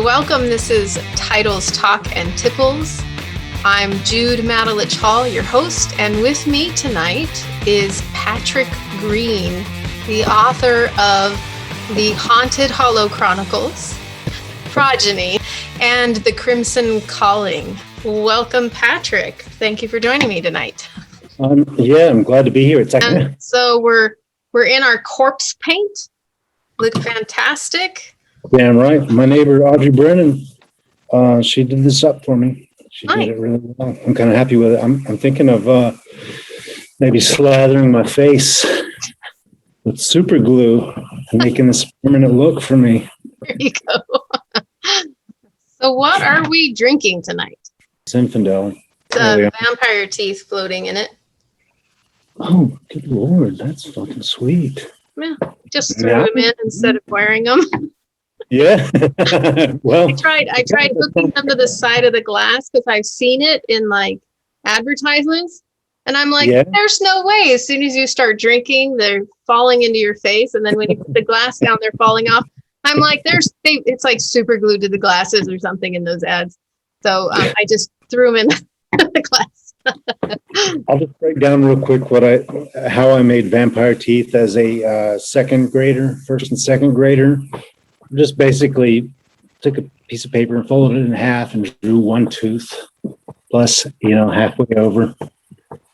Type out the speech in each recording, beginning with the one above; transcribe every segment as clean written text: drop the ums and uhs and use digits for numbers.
welcome. This is Titles, Talk, and Tipples. I'm Jude Matulich-Hall, your host, and with me tonight is Patrick Greene, the author of the Haunted Hollow Chronicles, PROGENY, and The Crimson Calling. Welcome, Patrick. Thank you for joining me tonight. I'm glad to be here. So we're in our corpse paint. Look fantastic. Damn right. My neighbor Audrey Brennan, she did this up for me. She did it really well. I'm kind of happy with it. I'm thinking of maybe slathering my face with super glue and making this permanent look for me. There you go. So what are we drinking tonight? Zinfandel. Vampire teeth floating in it. Oh, good Lord. That's fucking sweet. Yeah, just threw them in instead of wearing them. Yeah. Well, I tried hooking them to the side of the glass because I've seen it in like advertisements. And I'm like, There's no way. As soon as you start drinking, they're falling into your face. And then when you put the glass down, they're falling off. I'm like, it's like super glued to the glasses or something in those ads. So I just threw them in the glass. I'll just break down real quick how I made vampire teeth as a first and second grader. Just basically took a piece of paper and folded it in half and drew one tooth plus, halfway over.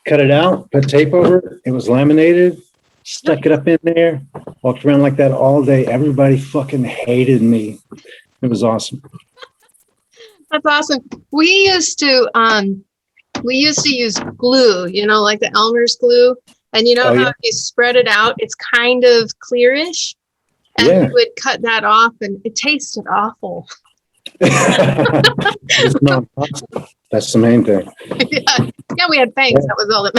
Cut it out, put tape over it. It was laminated, stuck it up in there, walked around like that all day. Everybody fucking hated me. It was awesome. That's awesome. We used to use glue, like the Elmer's glue. And how if you spread it out, it's kind of clearish. And we would cut that off, and it tasted awful. It's not possible. That's the main thing. Yeah, we had fangs. That was all that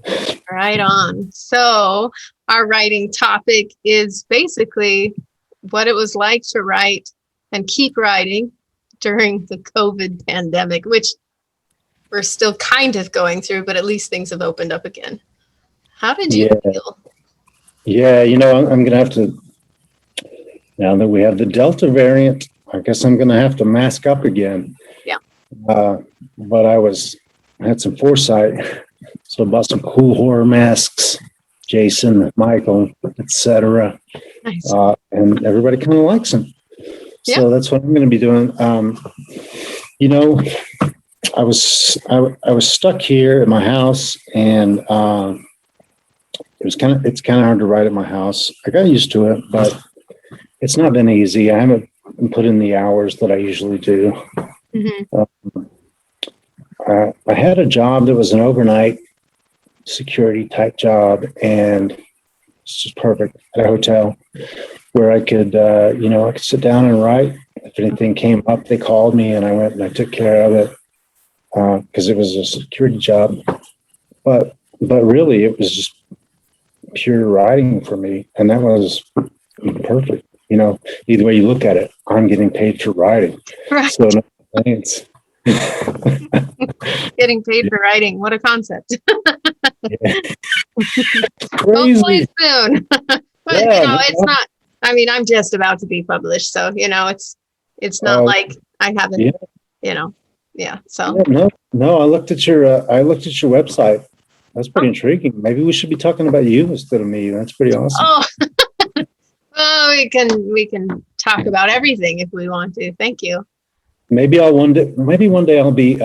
mattered. Right on. So our writing topic is basically what it was like to write and keep writing during the COVID pandemic, which we're still kind of going through, but at least things have opened up again. How did you feel? Yeah, I'm going to have to, now that we have the Delta variant, I guess I'm going to have to mask up again. Yeah. But I had some foresight, so I bought some cool horror masks, Jason, Michael, etc. Nice. And everybody kind of likes them. So that's what I'm going to be doing. I was stuck here at my house, and it's kind of hard to write at my house. I got used to it, but it's not been easy. I haven't put in the hours that I usually do. Mm-hmm. I had a job that was an overnight security type job, and it's just perfect at a hotel where I could, I could sit down and write. If anything came up, they called me, and I went and I took care of it because it was a security job. But really, it was just pure writing for me, and that was perfect. Either way you look at it, I'm getting paid for writing. Right. So no thanks. Getting paid for writing, what a concept. Crazy. Hopefully soon. But it's not. I mean, I'm just about to be published, so it's not like I haven't. So no. I looked at your website. That's pretty intriguing. Maybe we should be talking about you instead of me. That's pretty awesome. Oh, well, we can talk about everything if we want to. Thank you. Maybe one day I'll be,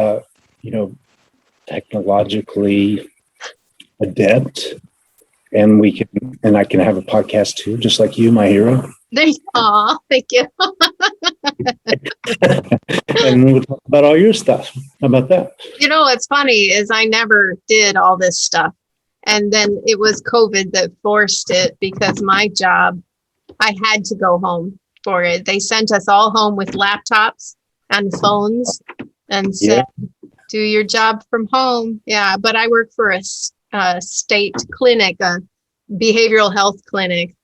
technologically adept, and I can have a podcast too, just like you, my hero. Aw, thank you. And we'll talk about all your stuff. How about that? What's funny is I never did all this stuff. And then it was COVID that forced it because my job, I had to go home for it. They sent us all home with laptops and phones and said, do your job from home. Yeah, but I work for a state clinic, a behavioral health clinic.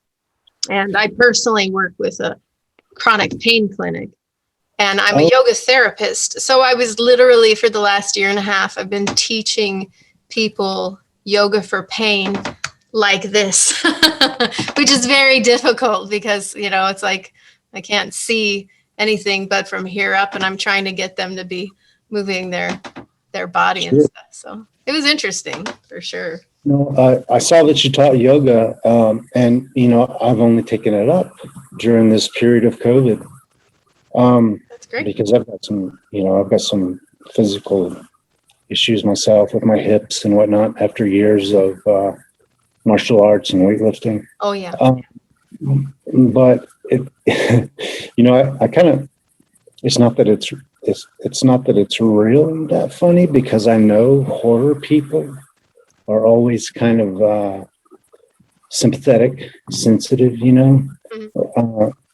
And I personally work with a chronic pain clinic. And I'm a yoga therapist. So I was literally, for the last year and a half, I've been teaching people yoga for pain like this, which is very difficult because, it's like I can't see anything but from here up, and I'm trying to get them to be moving their body and Sure. stuff. So it was interesting for sure. No, I saw that you taught yoga, and I've only taken it up during this period of COVID, That's great. because I've got some physical issues myself with my hips and whatnot after years of martial arts and weightlifting. Oh yeah. But it, I kind of, it's not that it's not that it's really that funny, because I know horror people are always kind of sympathetic, sensitive,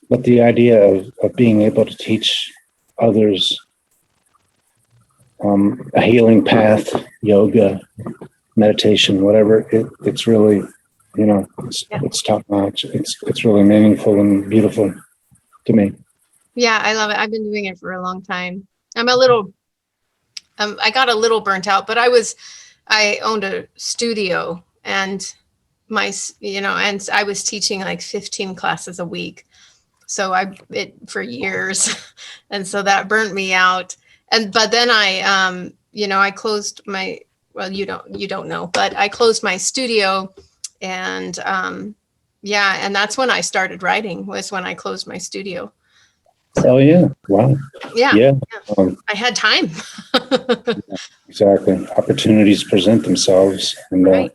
but the idea of being able to teach others a healing path, yoga, meditation, whatever, it's really, it's top notch. It's really meaningful and beautiful to me. Yeah, I love it. I've been doing it for a long time. I got a little burnt out, but I owned a studio, and and I was teaching like 15 classes a week. So for years. And so that burnt me out. But then I closed well, you don't know, but I closed my studio, and and that's when I started writing, was when I closed my studio. Oh yeah. Wow. Yeah. Yeah. I had time. Exactly. Opportunities present themselves, and Right.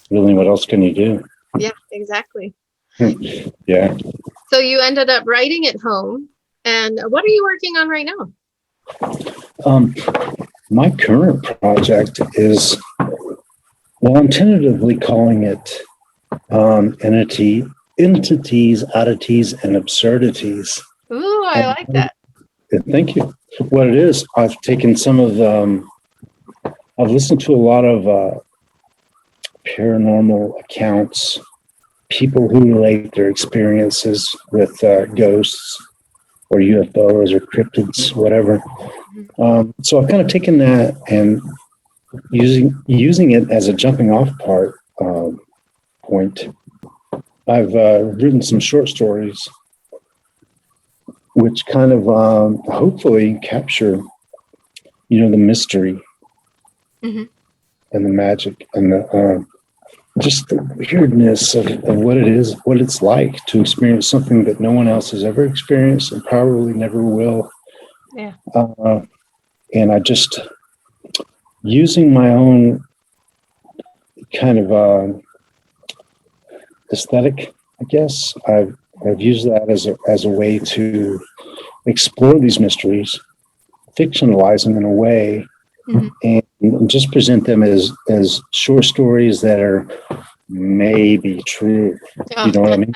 really, what else can you do? Yeah, exactly. Yeah. So you ended up writing at home. And what are you working on right now? My current project is, well, I'm tentatively calling it entities, oddities, and absurdities. Ooh, I like that. Thank you. What it is, I've taken some of I've listened to a lot of paranormal accounts, people who relate their experiences with ghosts or UFOs or cryptids, whatever. So I've kind of taken that and using it as a jumping off point. I've written some short stories, which kind of hopefully capture, the mystery and the magic and the just the weirdness of what it is, what it's like to experience something that no one else has ever experienced and probably never will. Yeah. And I just, using my own kind of aesthetic, I guess, I've used that as a way to explore these mysteries, fictionalize them in a way, and just present them as short stories that are maybe true. You know what I mean?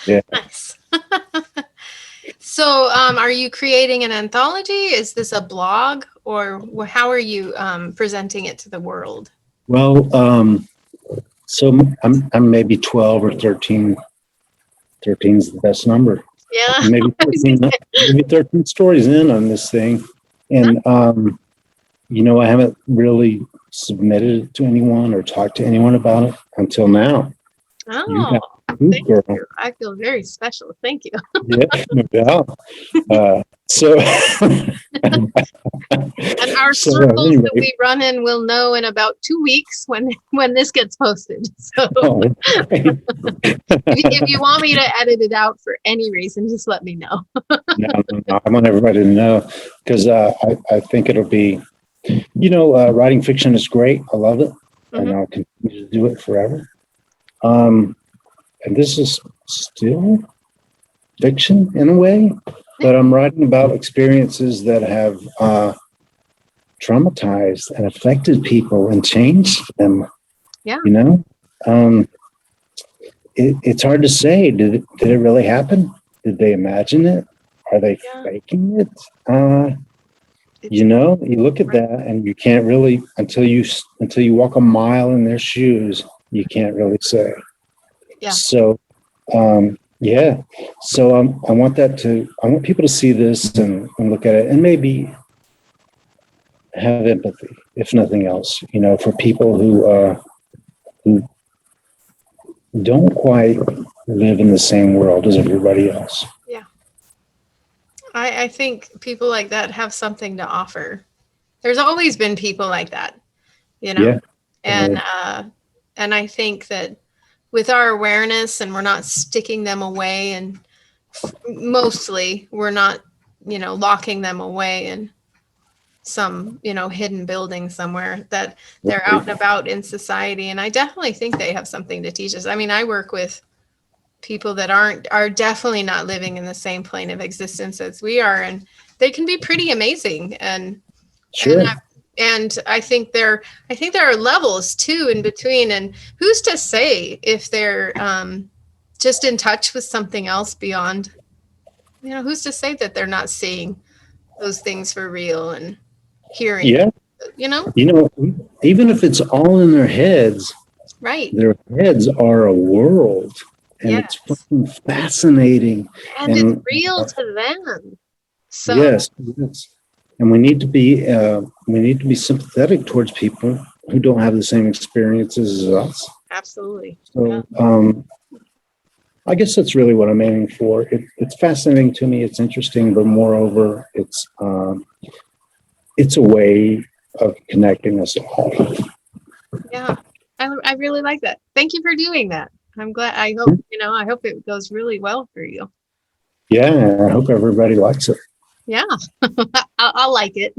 Yeah. Nice. So, are you creating an anthology? Is this a blog, or how are you presenting it to the world? Well, so I'm maybe 12 or 13. 13 is the best number. Yeah. Maybe 13 stories in on this thing. And, I haven't really submitted it to anyone or talked to anyone about it until now. Oh, thank you. I feel very special. Thank you. Yeah, no doubt. So, and our circles that we run in will know in about 2 weeks when this gets posted. So, if you want me to edit it out for any reason, just let me know. No, I want everybody to know, because I think it'll be, writing fiction is great. I love it, and I'll continue to do it forever. And this is still fiction in a way, but I'm writing about experiences that have traumatized and affected people and changed them. Yeah. It's hard to say. Did it really happen? Did they imagine it? Are they faking it? You look at that and you can't really, until you walk a mile in their shoes, you can't really say. Yeah. So, So I want people to see this and look at it and maybe have empathy, if nothing else, for people who don't quite live in the same world as everybody else. Yeah. I think people like that have something to offer. There's always been people like that, Yeah. And I think that with our awareness and we're not sticking them away, and mostly we're not, locking them away in some, hidden building somewhere, that they're out and about in society. And I definitely think they have something to teach us. I mean, I work with people that are definitely not living in the same plane of existence as we are, and they can be pretty amazing. And Sure. and I think there are levels too in between. And who's to say if they're just in touch with something else beyond, who's to say that they're not seeing those things for real and hearing, Yeah. Even if it's all in their heads, right. their heads are a world, and Yes. it's fucking fascinating. And it's real to them. So Yes. And we need to be sympathetic towards people who don't have the same experiences as us. absolutely. So I guess that's really what I'm aiming for. It's fascinating to me. It's interesting, but moreover, it's a way of connecting us all. Yeah. I really like that. Thank you for doing that. I'm glad. I hope, I hope it goes really well for you. Yeah, I hope everybody likes it. Yeah. I'll like it.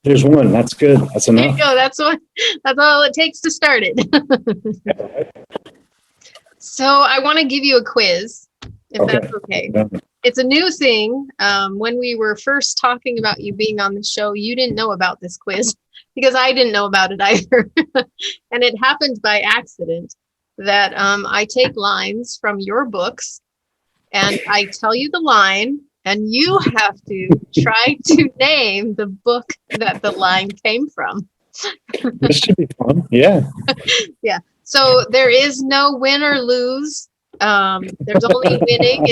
There's one. That's good. That's There you enough. go. That's all it takes to start it. So I want to give you a quiz, if that's okay. It's a new thing. When we were first talking about you being on the show, you didn't know about this quiz because I didn't know about it either. And it happened by accident that I take lines from your books and I tell you the line, and you have to try to name the book that the line came from. This should be fun. Yeah. Yeah. So there is no win or lose. There's only winning,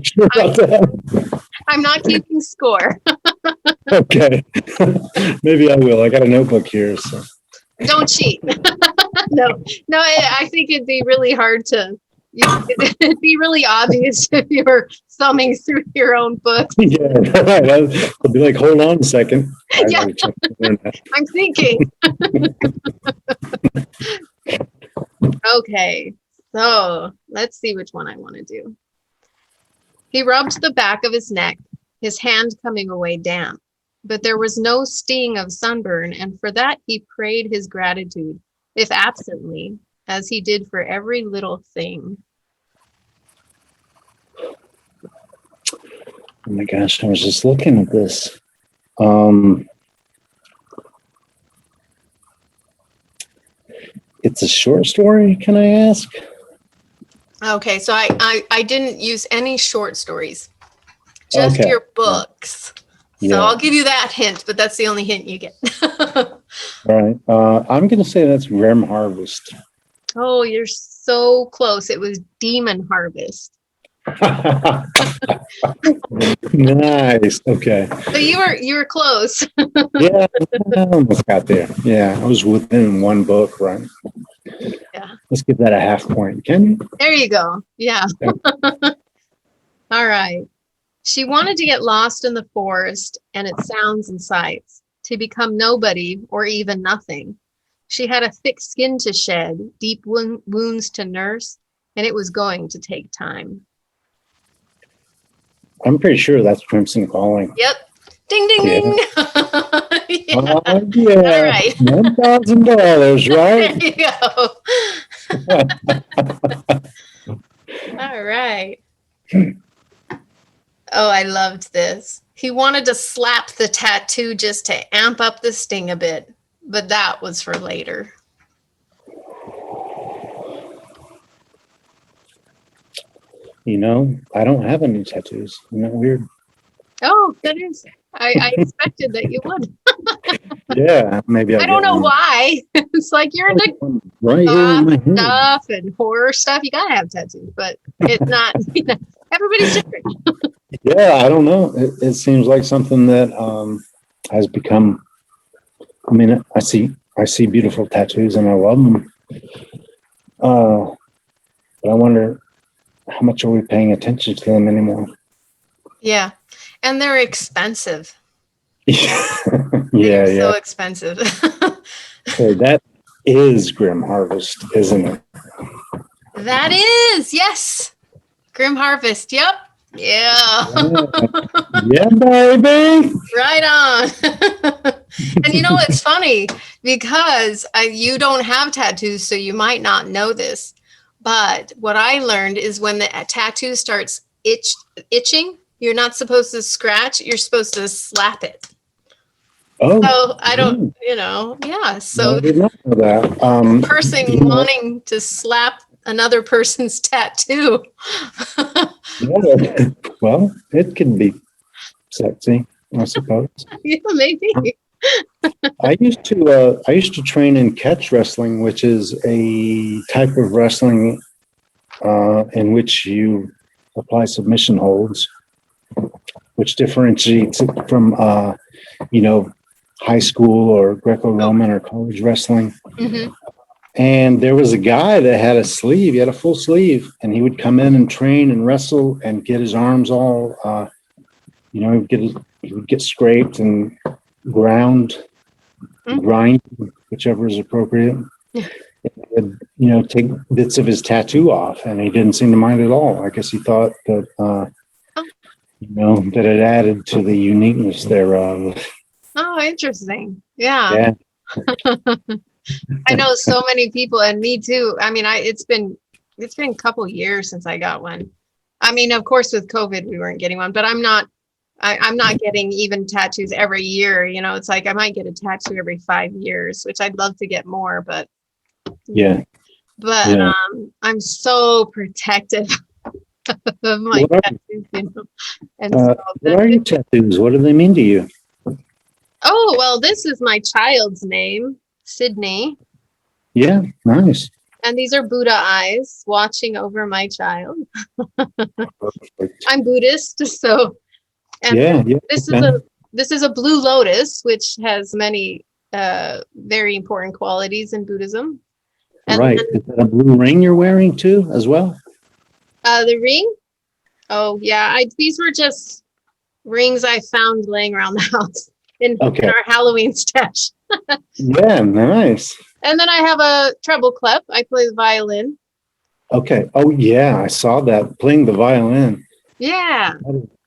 Sure about that. I'm not keeping score. Okay. Maybe I will. I got a notebook here. So. Don't cheat. No, I think it'd be really hard to, it'd be really obvious if you were thumbing through your own book. Yeah, right. I'll be like, hold on a second. Yeah. I'm thinking. Okay, so let's see which one I want to do. He rubbed the back of his neck, his hand coming away damp, but there was no sting of sunburn, and for that he prayed his gratitude, if absently, as he did for every little thing. Oh my gosh, I was just looking at this. It's a short story, can I ask? Okay, so I didn't use any short stories, just your books. So Yeah. I'll give you that hint, but that's the only hint you get. All right. I'm going to say that's Rem Harvest. Oh, you're so close. It was Demon Harvest. Nice. Okay. So you were close. Yeah, I almost got there. Yeah, I was within one book, right? Yeah. Let's give that a half point. Can you? There you go. Yeah. All right. She wanted to get lost in the forest and its sounds and sights, to become nobody or even nothing. She had a thick skin to shed, deep wounds to nurse, and it was going to take time. I'm pretty sure that's Crimson Calling. Yep. Ding, ding, ding. Yeah. Yeah. All right. $1,000, right? There you go. All right. Oh, I loved this. He wanted to slap the tattoo just to amp up the sting a bit, but that was for later. I don't have any tattoos. Isn't that weird? Oh, that is. I expected that you would. Yeah, maybe I don't know why. It's like you're into right here in my head. stuff and horror stuff. You gotta have tattoos, but it's not. Everybody's different. Yeah, I don't know. It seems like something that has become. I mean, I see beautiful tattoos and I love them, But I wonder how much are we paying attention to them anymore? Yeah. And they're expensive. Yeah, So yeah. expensive. So that is Grim Harvest, isn't it? That is, yes. Grim Harvest. Yep. Yeah. Yeah, baby. Right on. And you know, it's funny because you don't have tattoos, so you might not know this. But what I learned is when the tattoo starts itching, you're not supposed to scratch, you're supposed to slap it. Oh, So I don't, yeah. no, So I did not know that. person You know, wanting to slap another person's tattoo. yeah, well, it can be sexy, I suppose. Yeah, maybe. I used to train in catch wrestling, which is a type of wrestling in which you apply submission holds, which differentiates it from high school or Greco-Roman or college wrestling. Mm-hmm. And there was a guy that had a sleeve, he had a full sleeve, and he would come in and train and wrestle and get his arms all, he would get scraped and grind, whichever is appropriate. And, take bits of his tattoo off, and he didn't seem to mind at all. I guess he thought that, that it added to the uniqueness thereof. Oh, interesting. Yeah. I know so many people, and me too. I mean, it's been a couple years since I got one. I mean, of course, with COVID, we weren't getting one, but I'm not getting even tattoos every year. It's like I might get a tattoo every 5 years, which I'd love to get more, but yeah. I'm so protective of my tattoos, And what are your tattoos? What do they mean to you? Oh, well, this is my child's name, Sydney. Yeah, nice. And these are Buddha eyes watching over my child. I'm Buddhist, so. And this is a blue lotus, which has many very important qualities in Buddhism. And right. Is that a blue ring you're wearing too, as well? The ring? Oh, yeah. These were just rings I found laying around the house in our Halloween stash. Yeah, nice. And then I have a treble clef. I play the violin. Okay. Oh, yeah. I saw that, playing the violin. Yeah.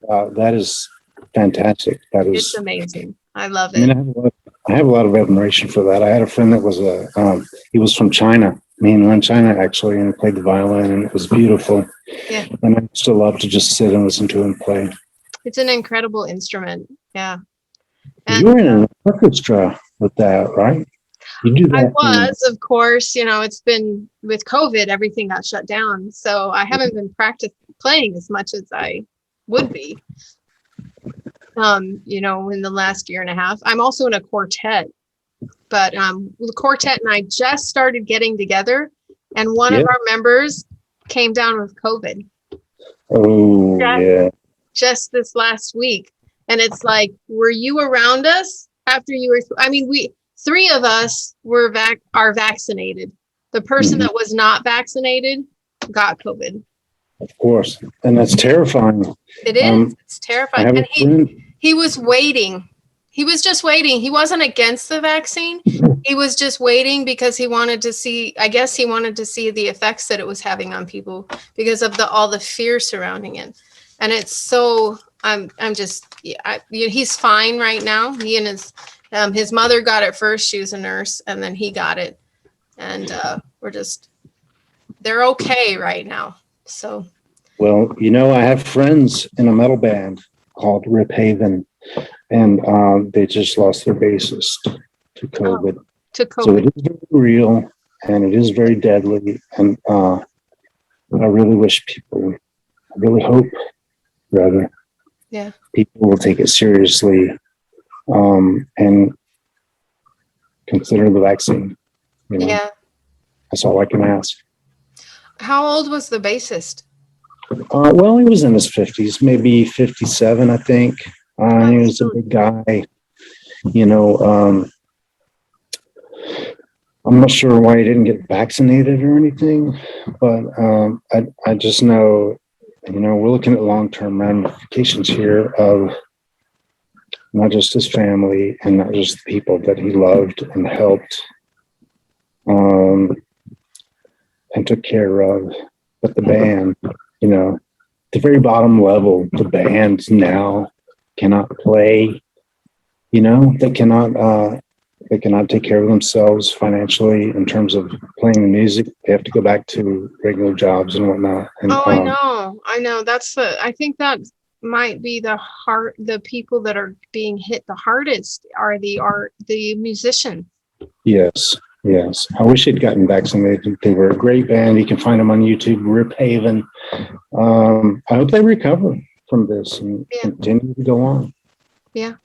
That is fantastic. It's amazing. I love it. I mean, I have a lot of admiration for that. I had a friend that was he was from China, mainland China, actually, and he played the violin, and it was beautiful. Yeah. And I used to love to just sit and listen to him play. It's an incredible instrument. Yeah. And you were in an orchestra with that, right? You do that. I was, of course. It's been with COVID, everything got shut down. So I haven't been playing as much as I would be. In the last year and a half. I'm also in a quartet, but the quartet and I just started getting together, and one of our members came down with COVID. Oh, just this last week. And it's like, were you around us after you were? I mean, three of us are vaccinated. The person that was not vaccinated got COVID. Of course, and that's terrifying. It is. It's terrifying. And he was waiting. He was just waiting. He wasn't against the vaccine. He was just waiting because he wanted to see. I guess he wanted to see the effects that it was having on people because of all the fear surrounding it. And it's so. He's fine right now. He and his mother got it first. She was a nurse, and then he got it. And they're okay right now. So. Well, I have friends in a metal band called Rip Haven, and they just lost their bassist to COVID. So it is very real, and it is very deadly. And I really wish people, I really hope, rather, people will take it seriously and consider the vaccine. Yeah. That's all I can ask. How old was the bassist? Well, he was in his 50s, maybe 57, I think. He was a big guy, I'm not sure why he didn't get vaccinated or anything, but I just know, we're looking at long-term ramifications here of not just his family and not just the people that he loved and helped and took care of, but the band, the very bottom level, the bands now cannot play, they cannot take care of themselves financially in terms of playing the music. They have to go back to regular jobs and whatnot. And, I know. I think that might be the people that are being hit the hardest are the musicians. Yes. I wish he'd gotten vaccinated. They were a great band. You can find them on YouTube, Rip Haven. I hope they recover from this and continue to go on. Yeah.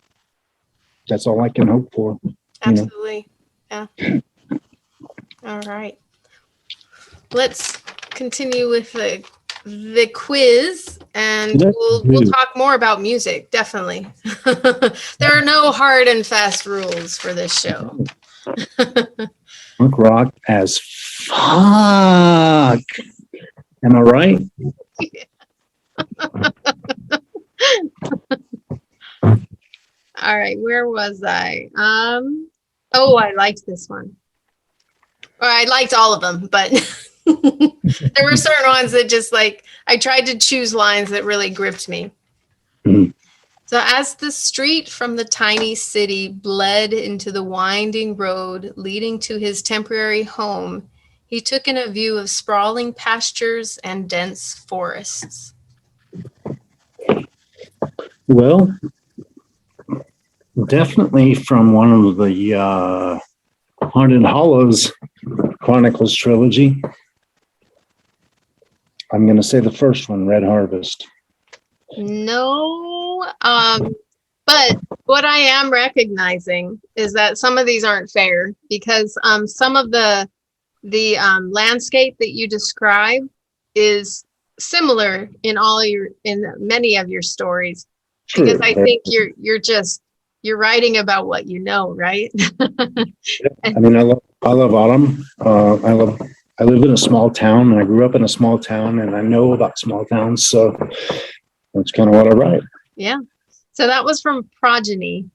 That's all I can hope for. Absolutely. Yeah. All right. Let's continue with the quiz, and we'll talk more about music. Definitely. There are no hard and fast rules for this show. Punk rock as fuck. Am I right? All right, where was I? I liked this one. Or I liked all of them, but there were certain ones that just I tried to choose lines that really gripped me. Mm-hmm. So as the street from the tiny city bled into the winding road leading to his temporary home, he took in a view of sprawling pastures and dense forests. Well, definitely from one of the Haunted Hollows Chronicles trilogy. I'm going to say the first one, Red Harvest. No, but what I am recognizing is that some of these aren't fair because some of the landscape that you describe is similar in many of your stories. True. Because I think you're writing about what you know, right? I mean, I love autumn. I live in a small town, and I grew up in a small town, and I know about small towns, so that's kind of what I write. Yeah. So that was from Progeny.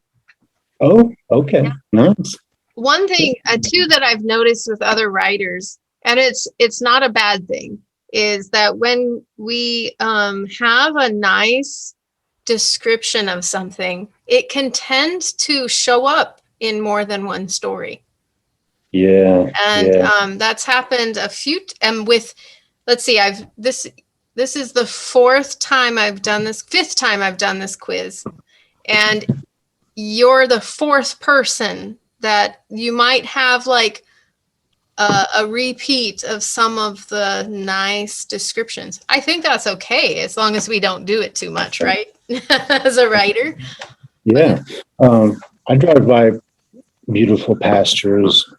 Oh, okay. Yeah. Nice. One thing, too, that I've noticed with other writers, and it's not a bad thing, is that when we have a nice description of something, it can tend to show up in more than one story. Yeah. And that's happened a few with, let's see, this is the fifth time I've done this quiz, and you're the fourth person that you might have a repeat of some of the nice descriptions. I think that's okay as long as we don't do it too much, right? As a writer. Yeah. I drive by beautiful pastures,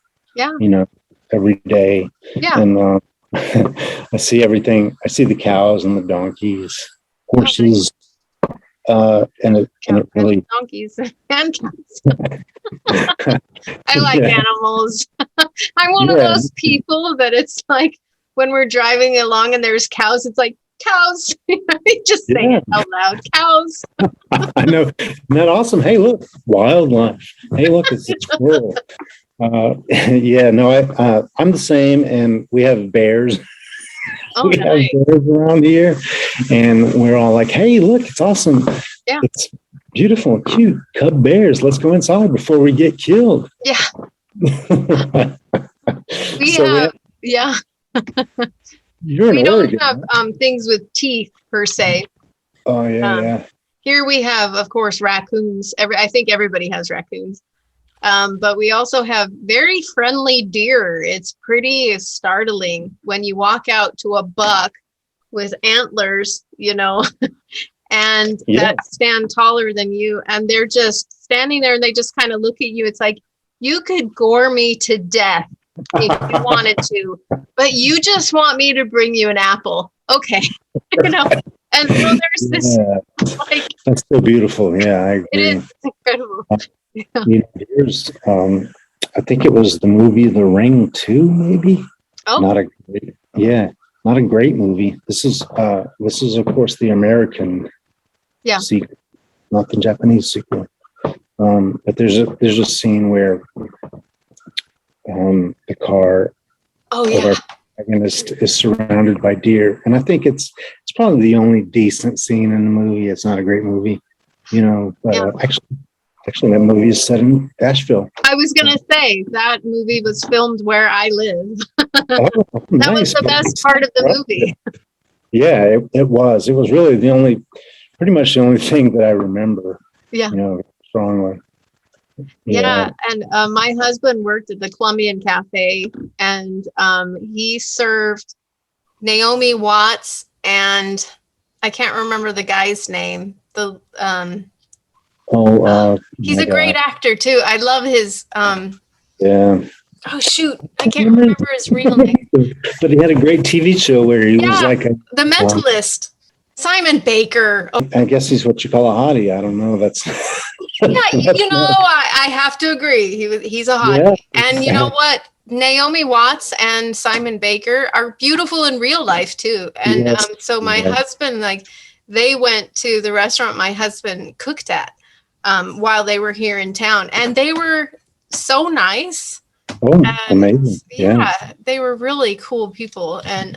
every day. Yeah. And I see everything. I see the cows and the donkeys, horses, and it really donkeys and cows. I like animals. I'm one of those people that it's like when we're driving along and there's cows, it's like cows. Just say it out loud. Cows. I know. Isn't that awesome? Hey, look, wildlife. Hey, look, it's a squirrel. I'm the same, and we have bears. We have bears around here, and we're all like, hey, look, it's awesome. Yeah. It's beautiful and cute. Cub bears. Let's go inside before we get killed. Yeah. We don't have things with teeth per se. Oh, yeah. Here we have, of course, raccoons. I think everybody has raccoons. But we also have very friendly deer. It's pretty startling when you walk out to a buck with antlers, and that stand taller than you. And they're just standing there and they just kind of look at you. It's like, you could gore me to death if you wanted to, but you just want me to bring you an apple. Okay. And so there's this that's so beautiful. Yeah, I agree. It is incredible. Deers, I think it was the movie The Ring 2, maybe. Oh, Not a great movie. This is of course the American sequel, not the Japanese sequel. But there's a scene where the car of our protagonist is surrounded by deer, and I think it's probably the only decent scene in the movie. It's not a great movie, but actually that movie is set in Asheville. I was gonna say that movie was filmed where I live. Oh, That nice. was the best part of the movie. Yeah, it was. It was really pretty much the only thing that I remember. Yeah. Strongly. Yeah, and my husband worked at the Colombian Cafe, and he served Naomi Watts, and I can't remember the guy's name. He's a great actor too. I love his. Yeah. Oh shoot, I can't remember his real name. But he had a great TV show where he was like The Mentalist. Simon Baker. Oh. I guess he's what you call a hottie. I don't know. That's I have to agree. He's a hottie. Yeah. And you know what? Naomi Watts and Simon Baker are beautiful in real life too. And so my husband, they went to the restaurant my husband cooked at while they were here in town, and they were so nice. Oh, amazing. Yeah, they were really cool people. And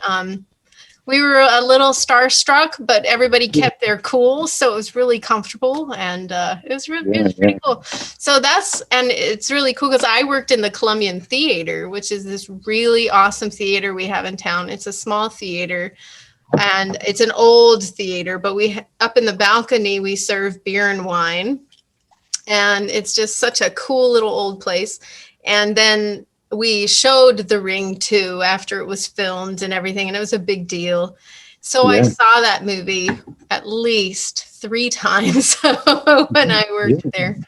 we were a little starstruck, but everybody kept their cool. So it was really comfortable, and it was pretty cool. So it's really cool because I worked in the Colombian Theater, which is this really awesome theater we have in town. It's a small theater, and it's an old theater, but up in the balcony, we serve beer and wine. And it's just such a cool little old place. And then we showed The Ring 2 after it was filmed and everything, and it was a big deal. So I saw that movie at least 3 times when I worked there.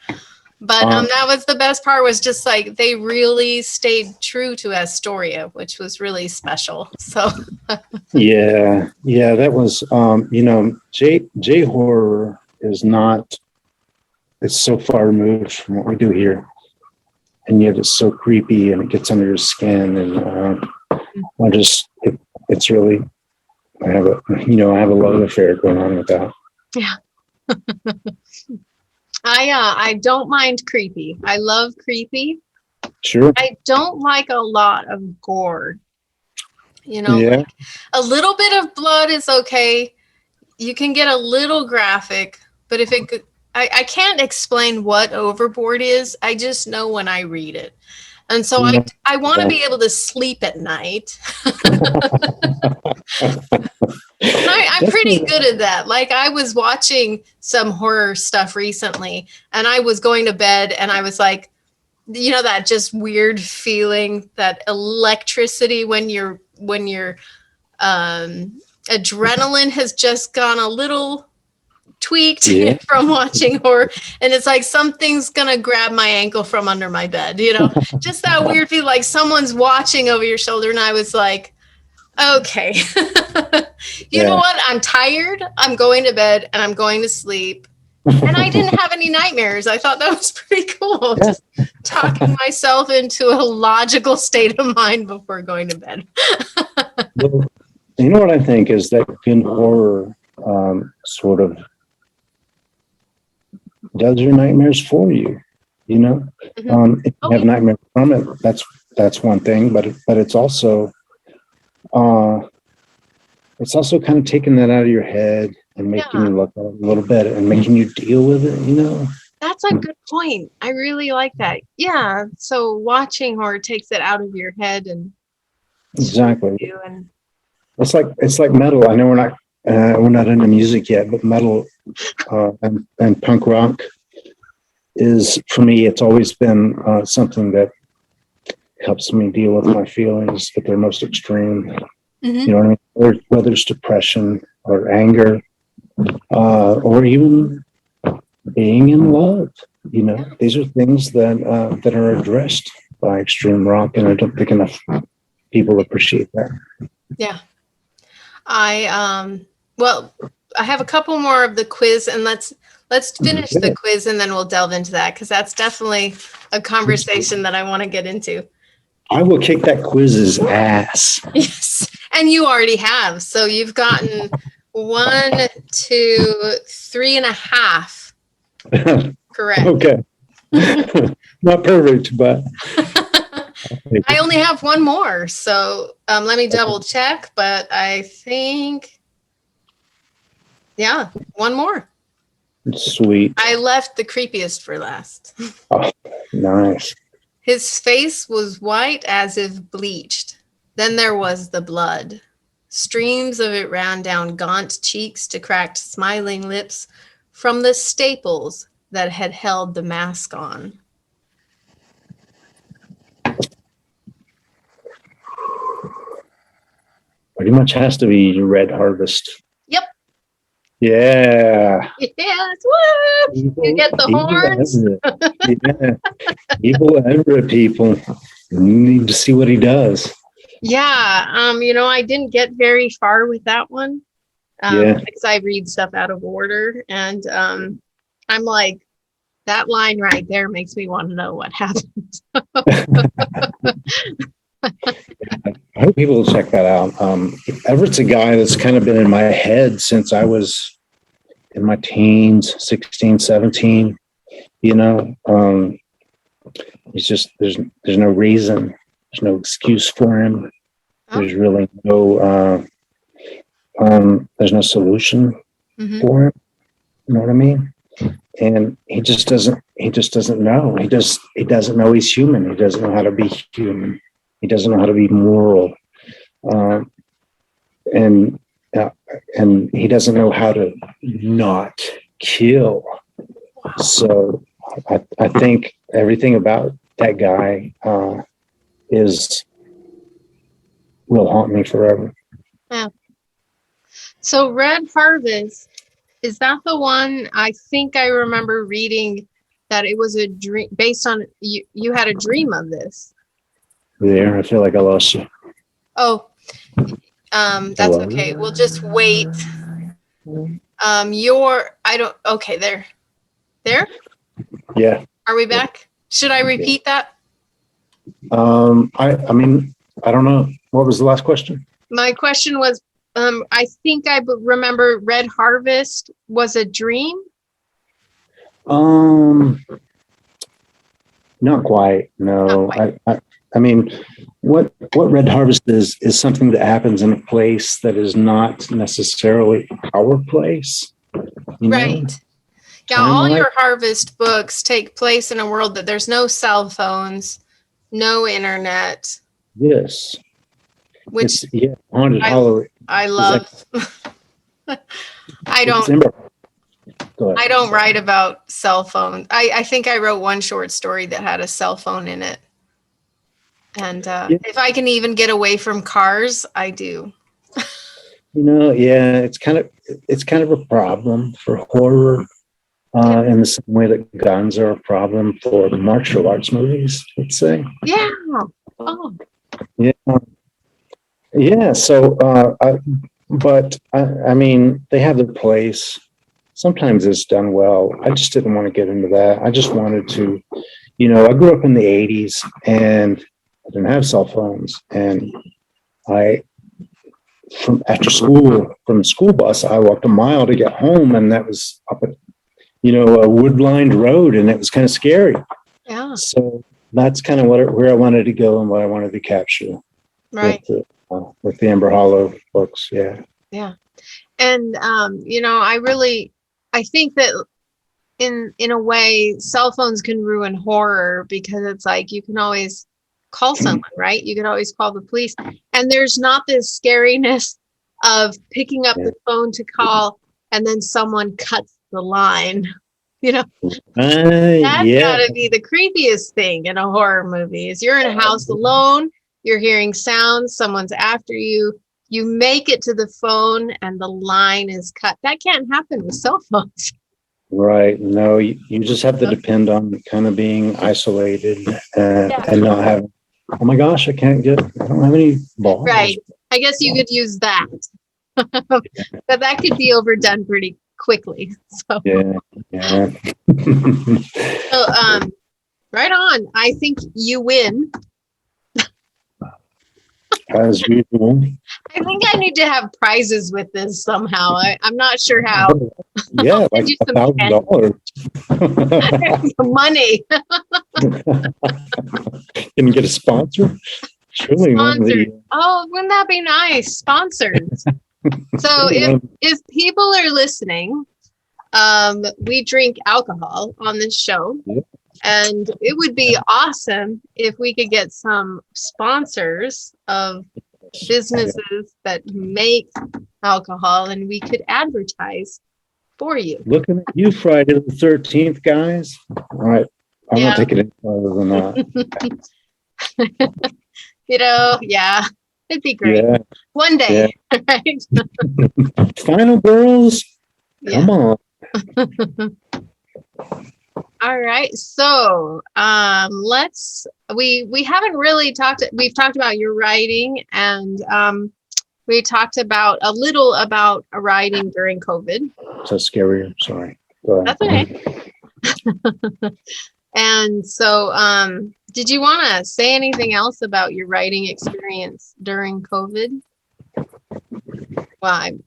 But that was the best part, was just they really stayed true to Astoria, which was really special. So yeah, that was J horror is not, it's so far removed from what we do here. And yet it's so creepy, and it gets under your skin, and it's really, I have a love affair going on with that. Yeah. I don't mind creepy. I love creepy. Sure. I don't like a lot of gore. A little bit of blood is okay. You can get a little graphic, but if it I can't explain what overboard is. I just know when I read it. And so I want to be able to sleep at night. I'm pretty good at that. I was watching some horror stuff recently, and I was going to bed, and I was like, that just weird feeling, that electricity when your adrenaline has just gone a little tweaked from watching horror, and it's like something's gonna grab my ankle from under my bed, just that weird feel like someone's watching over your shoulder. And I was like, okay, you know what, I'm tired, I'm going to bed, and I'm going to sleep. And I didn't have any nightmares. I thought that was pretty cool, just talking myself into a logical state of mind before going to bed. Well, you know what I think is that good horror sort of does your nightmares for you, if you have nightmares from it, that's one thing, but it's also kind of taking that out of your head and making you look a little bit and making you deal with it, That's a good point. I really like that. Yeah. So watching horror takes it out of your head and exactly. And it's like metal. I know we're not into music yet, but metal and punk rock is, for me, it's always been something that helps me deal with my feelings at their most extreme. You know what I mean? Whether it's depression or anger, or even being in love. These are things that are addressed by extreme rock, and I don't think enough people appreciate that. Yeah. have a couple more of the quiz, and let's finish the quiz, and then we'll delve into that, because that's definitely a conversation that I want to get into. I will kick that quiz's ass. Yes, and you already have. So you've gotten 1, 2, 3.5 correct. Okay. Not perfect, but I only have one more, so let me double check, but I think, yeah, one more. sweet. I left the creepiest for last. Oh, nice. His face was white as if bleached. Then there was the blood. Streams of it ran down gaunt cheeks to cracked, smiling lips from the staples that had held the mask on. Pretty much has to be Red Harvest. Yep. Yeah. Yes. Woo! You get the horns. Yeah. Evil Everett, people. You need to see what he does. Yeah. I didn't get very far with that one. Because I read stuff out of order, and I'm like, that line right there makes me want to know what happened. I hope people will check that out. Everett's a guy that's kind of been in my head since I was in my teens, 16, 17. He's just, there's no reason, there's no excuse for him. There's really no, there's no solution for him. You know what I mean? And he just doesn't know. He doesn't know he's human. He doesn't know how to be human. He doesn't know how to be moral. And he doesn't know how to not kill. So I think everything about that guy will haunt me forever. Yeah. So Red Harvest, is that the one? I think I remember reading that it was a dream based on you had a dream of this. There, I feel like I lost you. Oh, that's Hello? okay. We'll just wait. Okay, there. Yeah. Are we back? Should I repeat that? I mean, I don't know. What was the last question? My question was, I think I remember Red Harvest was a dream. Not quite. No. Not quite. I mean, what Red Harvest is something that happens in a place that is not necessarily our place. Right. Yeah, all your Harvest books take place in a world that there's no cell phones, no internet. Yes. Which Haunted Hollow. I love. I don't write about cell phones. I think I wrote one short story that had a cell phone in it. And if I can even get away from cars, I do. It's kind of a problem for horror in the same way that guns are a problem for martial arts movies, let's say. Yeah. Oh. Yeah. Yeah. So, I mean, they have their place. Sometimes it's done well. I just didn't want to get into that. I just wanted to, I grew up in the 80s and I didn't have cell phones. And from the school bus, I walked a mile to get home, and that was up a wood-lined road, and it was kind of scary. Yeah. So that's kind of where I wanted to go and what I wanted to capture. Right. With the Amber Hollow books. Yeah. Yeah. And, I think that in a way, cell phones can ruin horror, because it's like you can always call someone, right? You can always call the police. And there's not this scariness of picking up the phone to call and then someone cuts the line. That's gotta be the creepiest thing in a horror movie. Is you're in a house alone, you're hearing sounds, someone's after you, you make it to the phone and the line is cut. That can't happen with cell phones. Right. No, you just have to depend on kind of being isolated and not having, oh my gosh, I don't have any balls. Right. I guess you could use that. But that could be overdone pretty quickly. So, Yeah. so right on. I think you win. As usual. I think I need to have prizes with this somehow. I'm not sure how. Yeah, like Send you some $1,000. some money. Can you get a sponsor? Surely one of Sponsored. the Oh, wouldn't that be nice? Sponsors. So if people are listening, we drink alcohol on this show. Yep. And it would be awesome if we could get some sponsors of businesses that make alcohol and we could advertise for you. Looking at you Friday the 13th, guys. All right. I'm Yeah. gonna take it any further than that. Yeah, it'd be great. Yeah. One day, right? Final girls. Yeah. Come on. All right. So we haven't really we've talked about your writing, and we talked about a little about writing during COVID. So scary. Sorry. Go ahead. That's okay. And so did you want to say anything else about your writing experience during COVID? Well,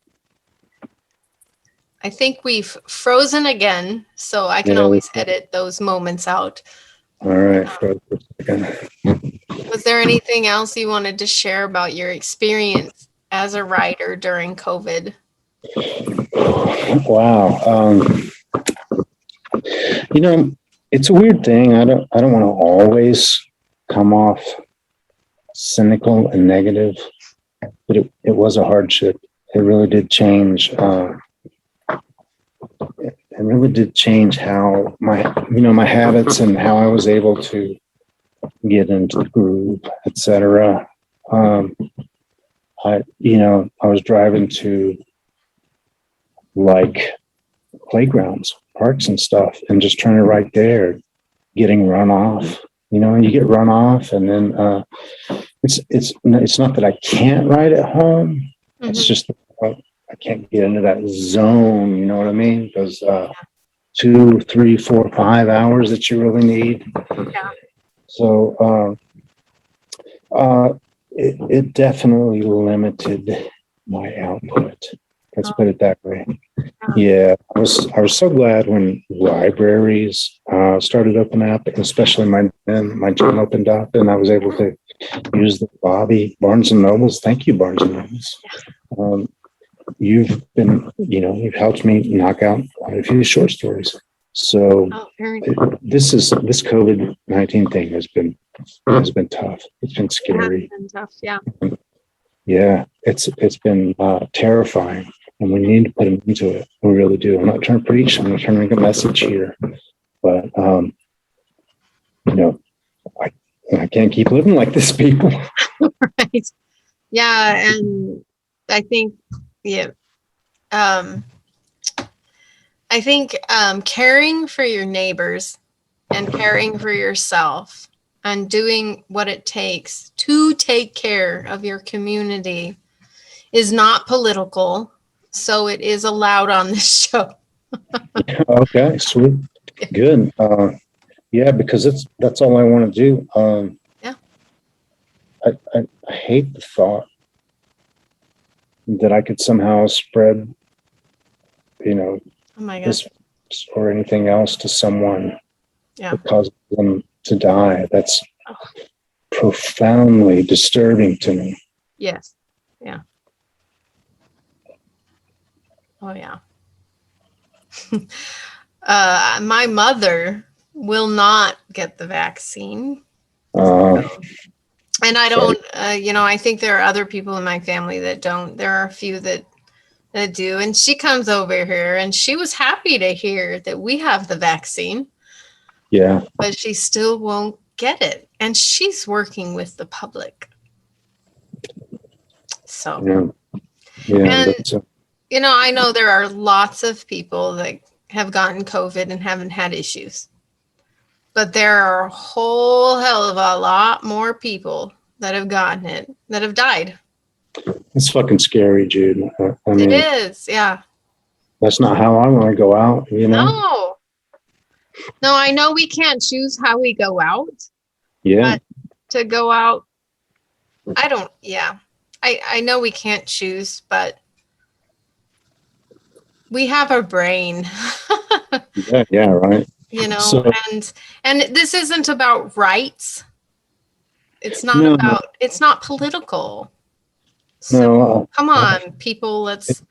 I think we've frozen again, so I can always edit those moments out. All right. Was there anything else you wanted to share about your experience as a writer during COVID? Wow. It's a weird thing. I don't want to always come off cynical and negative, but it was a hardship. It really did change. It really did change how my habits and how I was able to get into the groove, etc. I was driving to like playgrounds, parks and stuff, and just trying to write there, getting run off. And you get run off, and then it's not that I can't write at home. Mm-hmm. It's just I can't get into that zone. You know what I mean? Those 2, 3, 4, 5 hours that you really need. Yeah. So it definitely limited my output. Let's put it that way. Yeah, I was so glad when libraries started opening up, especially my gym opened up, and I was able to use the lobby. Barnes and Nobles, thank you, Barnes and Nobles. You've helped me knock out quite a few short stories. So this COVID-19 thing has been tough. It's been scary. It's been tough, yeah. Yeah, it's been terrifying, and we need to put them into it. We really do. I'm not trying to preach. I'm not trying to make a message here, but I can't keep living like this, people. Right. Yeah, and I think caring for your neighbors and caring for yourself and doing what it takes to take care of your community is not political, so it is allowed on this show. Okay, sweet, good. Yeah, because that's all I want to do. Yeah. I hate the thought that I could somehow spread, oh my God, this or anything else to someone that causes them to die. That's profoundly disturbing to me. Yes. Yeah. Oh yeah. My mother will not get the vaccine. And I don't, I think there are other people in my family that don't. There are a few that do. And she comes over here and she was happy to hear that we have the vaccine. Yeah. But she still won't get it. And she's working with the public. So, yeah. And, I know there are lots of people that have gotten COVID and haven't had issues. But there are a whole hell of a lot more people that have gotten it that have died. It's fucking scary, Jude. I It mean, is. Yeah. that's not how I want to go out, you know? No. No, I know we can't choose how we go out, Yeah. but to go out, I don't, yeah. I know we can't choose, but we have a brain, Yeah. Yeah. Right. you know, So, and this isn't about rights. It's not no, about, it's not political. So no, come on, people, let's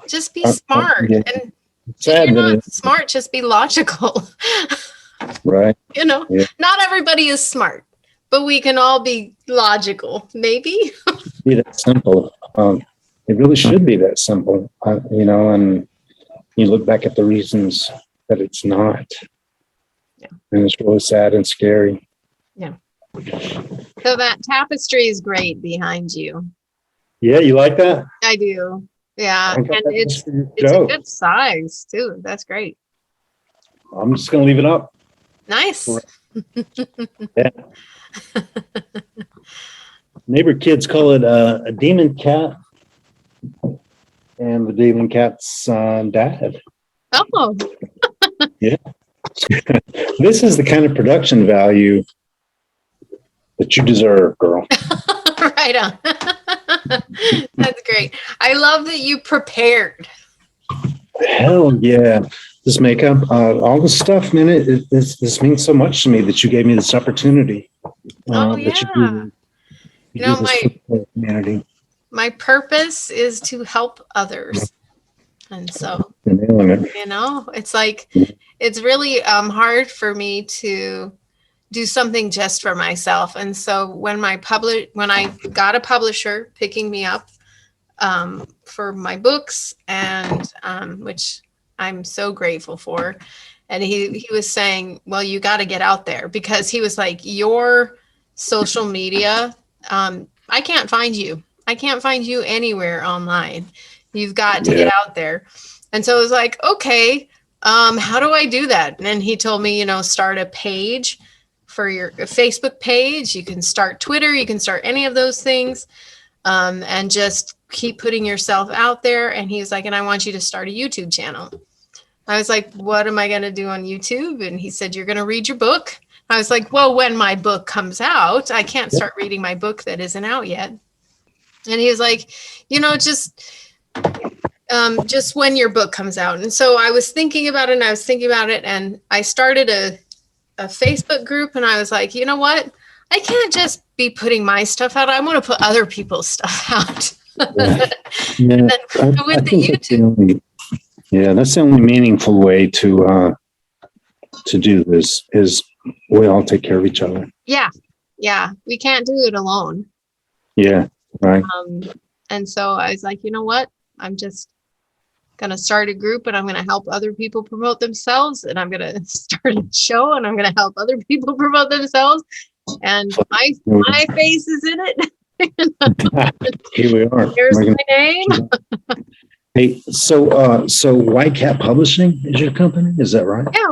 just be smart. yeah. And if Sad you're that not it, smart, just be logical. right. You know, Yeah. not everybody is smart, but we can all be logical, maybe. Be that simple. It really should be that simple, you know, and you look back at the reasons that it's not. Yeah. And it's really sad and scary. Yeah. So that tapestry is great behind you. Yeah, you like that? I do. Yeah. I got And that just for your it's a show. good size too. That's great. I'm just gonna leave it up. Nice. Yeah. Neighbor kids call it a demon cat, and the demon cat's dad. Oh, Yeah. This is the kind of production value that you deserve, girl. right on. That's great. I love that you prepared. Hell yeah. This makeup, all this stuff, man, this means so much to me that you gave me this opportunity. Oh, That yeah. you You know, do this for the community. my purpose is to help others. And so, You're nailing it. you know, it's like, it's really hard for me to do something just for myself. And so when I got a publisher picking me up for my books, and which I'm so grateful for, and he was saying, well, you got to get out there, because he was like, your social media, I can't find you. I can't find you anywhere online. You've got to get out there. And so I was like, okay, how do I do that? And then he told me, you know, start a page for your Facebook page. You can start Twitter. You can start any of those things, and just keep putting yourself out there. And he was like, and I want you to start a YouTube channel. I was like, what am I going to do on YouTube? And he said, you're going to read your book. I was like, well, when my book comes out, I can't start reading my book that isn't out yet. And he was like, you know, just when your book comes out. And so I was thinking about it, and I started a Facebook group, and I was like, you know what? I can't just be putting my stuff out. I want to put other people's stuff out. Yeah, With the YouTube. That's the only meaningful way to do this is we all take care of each other. Yeah. Yeah. We can't do it alone. Yeah. Right. And so I was like, you know what? I'm just going to start a group, and I'm going to help other people promote themselves, and I'm going to start a show, and I'm going to help other people promote themselves. And my face is in it. Here we are. Here's my name. Hey, so White Cat Publishing is your company? Is that right? Yeah,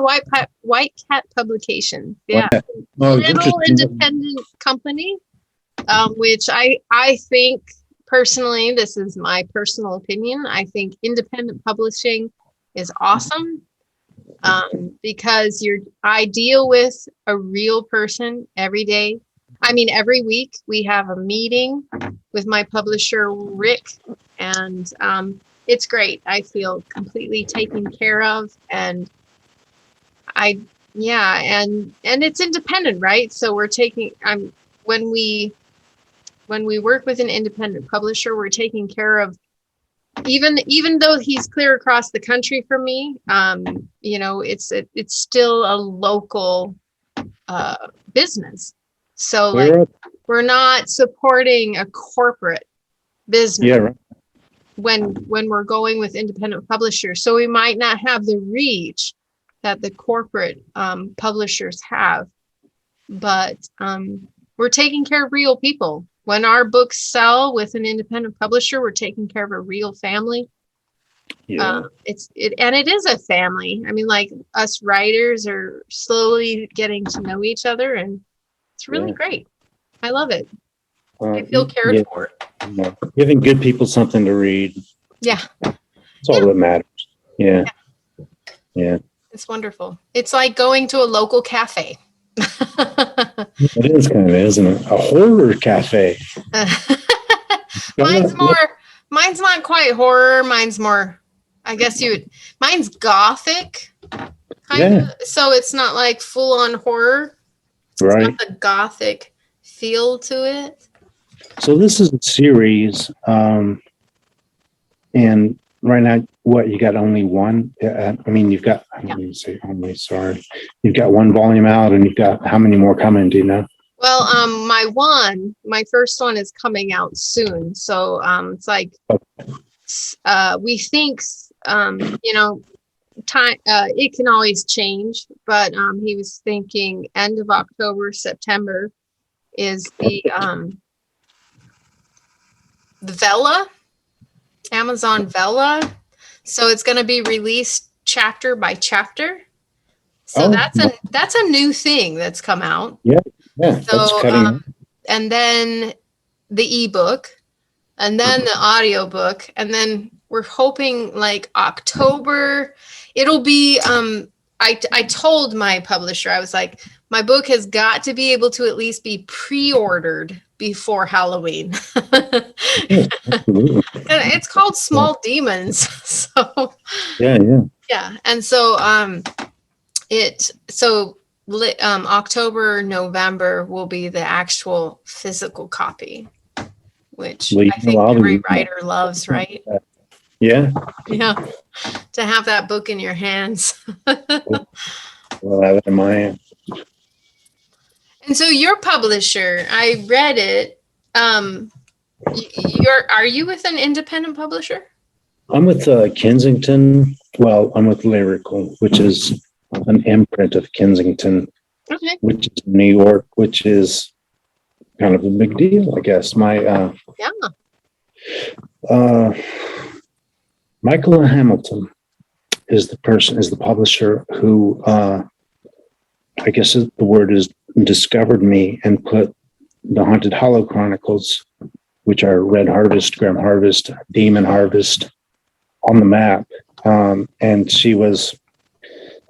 White Cat Publications. Yeah, Oh, little independent company, which I think personally, this is my personal opinion, I think independent publishing is awesome, because I deal with a real person every day. I mean, every week we have a meeting with my publisher, Rick, and it's great. I feel completely taken care of, and and it's independent, right? So when we work with an independent publisher, we're taking care of, even though he's clear across the country from me, you know, it's still a local business. So like, we're not supporting a corporate business. Yeah, right. When we're going with independent publishers. So we might not have the reach that the corporate publishers have, but we're taking care of real people. When our books sell with an independent publisher, we're taking care of a real family. Yeah. It is a family. I mean, like, us writers are slowly getting to know each other, and it's really great. I love it. I feel cared for. Giving good people something to read Yeah. That's all that matters. Yeah. Yeah. It's wonderful. It's like going to a local cafe. It is kind of, isn't it? A horror cafe. Mine's not quite horror. Mine's more, I guess mine's gothic kind of. So it's not like full on horror. Right. It's got the gothic feel to it. So this is a series. And right now, what, you got only one? I mean, you've got, let me say only, sorry. You've got one volume out and you've got how many more coming, do you know? Well, my first one is coming out soon. So it's like, we think, time, it can always change, but he was thinking end of October, September is the Vela, Amazon Vela. So it's going to be released chapter by chapter. So that's a new thing that's come out. Yeah, so, that's cutting. And then the ebook, and then the audiobook, and then we're hoping like October. It'll be I told my publisher, I was like, my book has got to be able to at least be pre-ordered before Halloween. It's called Small Demons. So yeah. And so October, November will be the actual physical copy, which I think every writer loves, right? Yeah. Yeah. To have that book in your hands. Well, I have it in my hand. And so your publisher, I read it. Are you with an independent publisher? I'm with Kensington. Well, I'm with Lyrical, which is an imprint of Kensington, which is New York, which is kind of a big deal, I guess. Michael Hamilton is the publisher who, I guess the word is, discovered me and put the Haunted Hollow Chronicles, which are Red Harvest, Grim Harvest, Demon Harvest, on the map. And she was,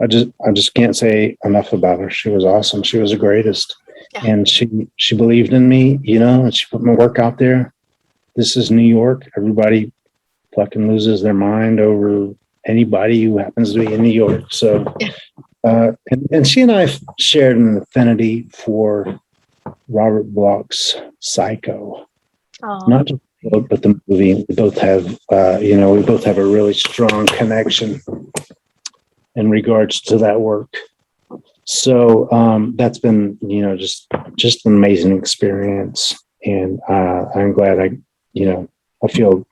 I just can't say enough about her. She was awesome. She was the greatest. Yeah. And she believed in me, and she put my work out there. This is New York. Everybody fucking loses their mind over anybody who happens to be in New York. So, and she and I shared an affinity for Robert Bloch's Psycho. Oh. Not just the book, but the movie. We both have, we both have a really strong connection in regards to that work. So that's been, just an amazing experience, and I'm glad I feel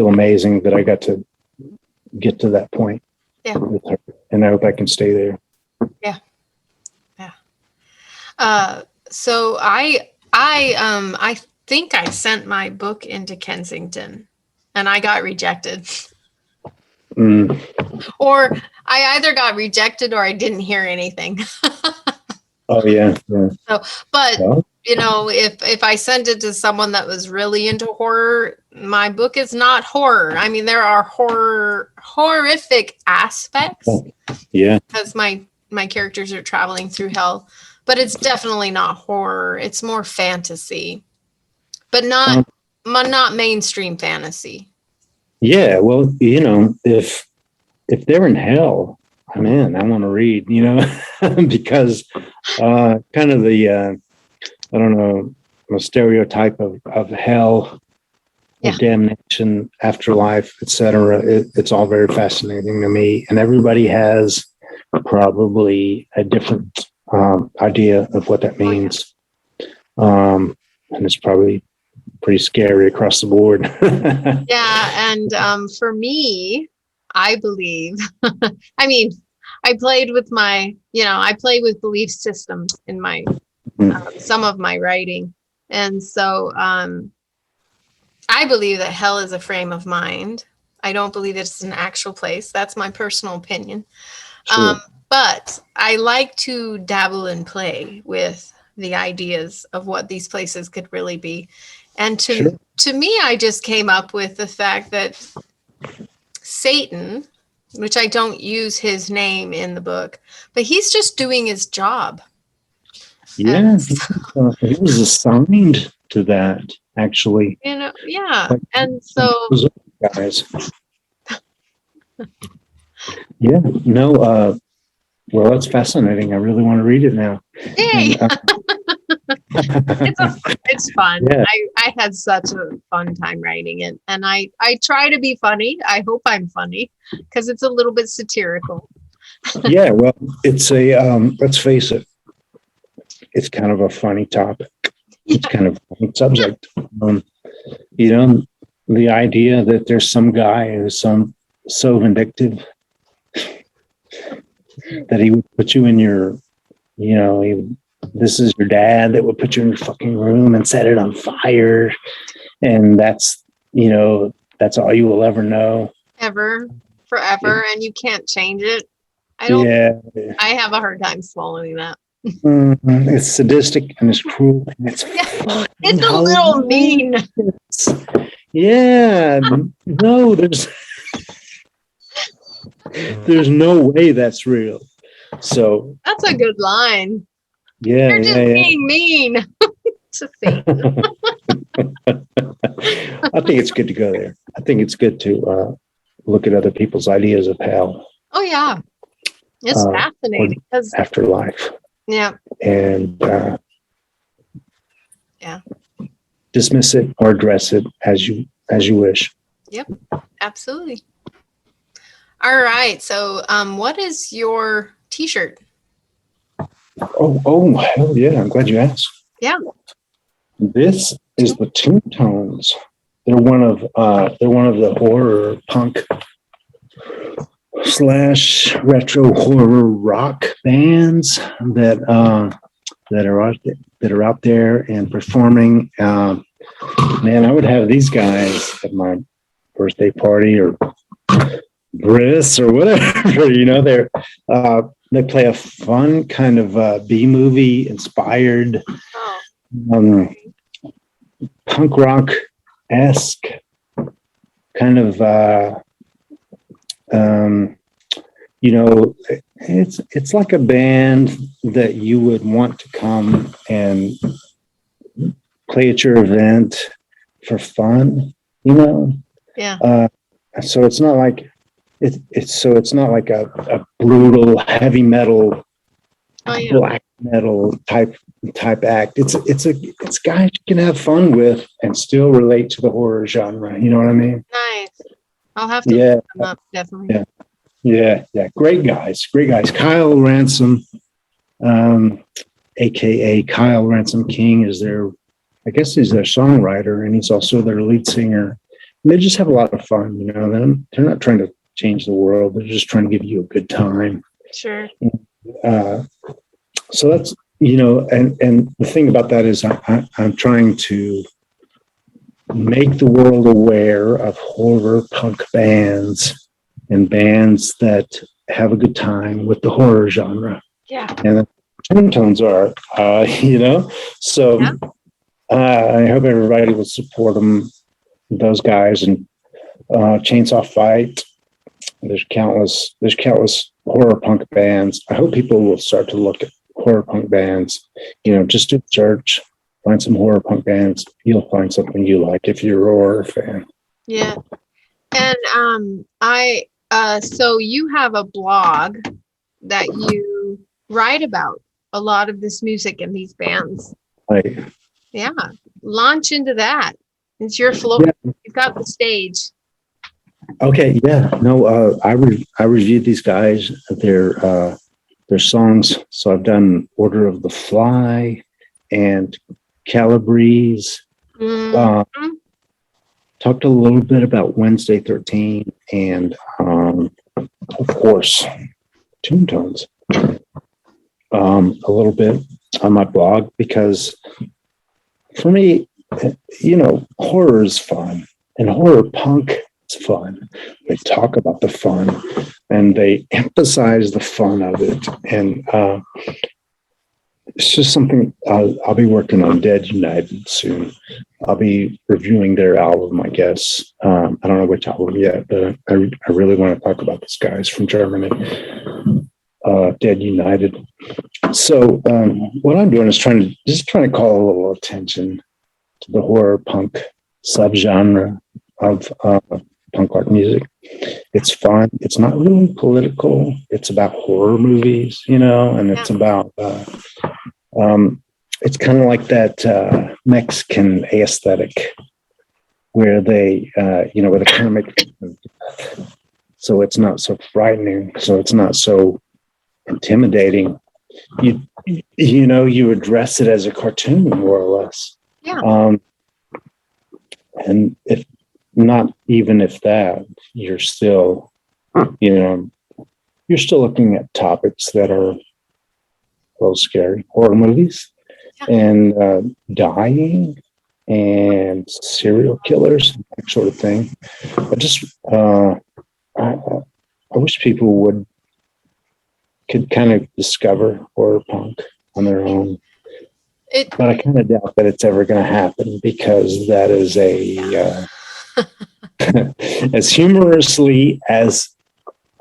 amazing that I got to get to that point with her, and I hope I can stay there. Yeah. So I think I sent my book into Kensington, and I got rejected. Or I either got rejected or I didn't hear anything. Oh yeah. So, but if I sent it to someone that was really into horror, my book is not horror. I mean, there are horrific aspects. Yeah. Because my characters are traveling through hell, but it's definitely not horror. It's more fantasy, but not mainstream fantasy. Yeah, well, if they're in hell, I'm in. I want to read, because kind of the I don't know, a stereotype of hell, or damnation, afterlife, etc. It's all very fascinating to me, and everybody has probably a different idea of what that means, and it's probably pretty scary across the board. Yeah, and for me, I believe, I mean, I played with I play with belief systems in my, some of my writing. And so I believe that hell is a frame of mind. I don't believe it's an actual place. That's my personal opinion. Sure. But I like to dabble and play with the ideas of what these places could really be. And to To me, I just came up with the fact that Satan, which I don't use his name in the book, but he's just doing his job. Yeah, he was assigned to that, actually. Yeah. Like, And so, those other guys. Yeah, no, well, that's fascinating. I really want to read it now. hey, And, it's fun. Yeah. I had such a fun time writing it. And I try to be funny. I hope I'm funny because it's a little bit satirical. Yeah, well, it's a, let's face it, it's kind of a funny topic. It's kind of a funny subject. You know, the idea that there's some guy who's so vindictive that he would put you in your, this is your dad that would put you in your fucking room and set it on fire. And that's all you will ever know. Ever, forever, and you can't change it. Yeah. I have a hard time swallowing that. It's sadistic and it's cruel and it's It's a little mean. Yeah. No, there's no way that's real. So that's a good line. Yeah. You're just being mean. To see. I think it's good to go there. I think it's good to look at other people's ideas of hell. Oh yeah. It's fascinating because afterlife. Yeah. And yeah. Dismiss it or address it as you wish. Yep. Absolutely. All right. So what is your t-shirt? Oh, hell yeah. I'm glad you asked. Yeah. This is the Tombstones. They're one of the horror punk / retro horror rock bands that are out there and performing. Man, I would have these guys at my birthday party or bris or whatever. They play a fun kind of B-movie inspired punk rock-esque kind of it's like a band that you would want to come and play at your event for fun, Yeah. So it's not like it's not like a brutal heavy metal, black metal type act. It's guys you can have fun with and still relate to the horror genre. You know what I mean? Nice. I'll have to look them up, definitely. Yeah. Great guys. Kyle Ransom, aka Kyle Ransom King, is I guess he's their songwriter, and he's also their lead singer. And they just have a lot of fun, They're not trying to change the world; they're just trying to give you a good time. Sure. So that's and the thing about that is I'm trying to make the world aware of horror punk bands and bands that have a good time with the horror genre. Yeah. And the Tombstones are, So I hope everybody will support those guys, and Chainsaw Fight. There's countless horror punk bands. I hope people will start to look at horror punk bands. Just do a search. Find some horror punk bands. You'll find something you like if you're a horror fan. Yeah. And so you have a blog that you write about a lot of this music and these bands. Right. Yeah. Launch into that. It's your floor. Yeah. You've got the stage. Okay. Yeah. No. I reviewed these guys, their songs. So I've done Order of the Fly and Calabrese. Mm-hmm. Talked a little bit about Wednesday 13 and of course Tombstones. A little bit on my blog, because for me, horror is fun and horror punk is fun. They talk about the fun and they emphasize the fun of it. And it's just something I'll be working on Dead United soon. I'll be reviewing their album, I guess. I don't know which album yet, but I really want to talk about these guys from Germany, Dead United. So what I'm doing is trying to call a little attention to the horror punk subgenre of punk rock music. It's fun. It's not really political. It's about horror movies, and it's about it's kind of like that Mexican aesthetic where they, where they kind of make death. So it's not so frightening. So it's not so intimidating. You address it as a cartoon, more or less. Yeah. And if not, even if that, you're still, you're still looking at topics that are a little scary. Horror movies and dying and serial killers, that sort of thing. I just, I wish people could kind of discover horror punk on their own. But I kind of doubt that it's ever going to happen, because that is as humorously as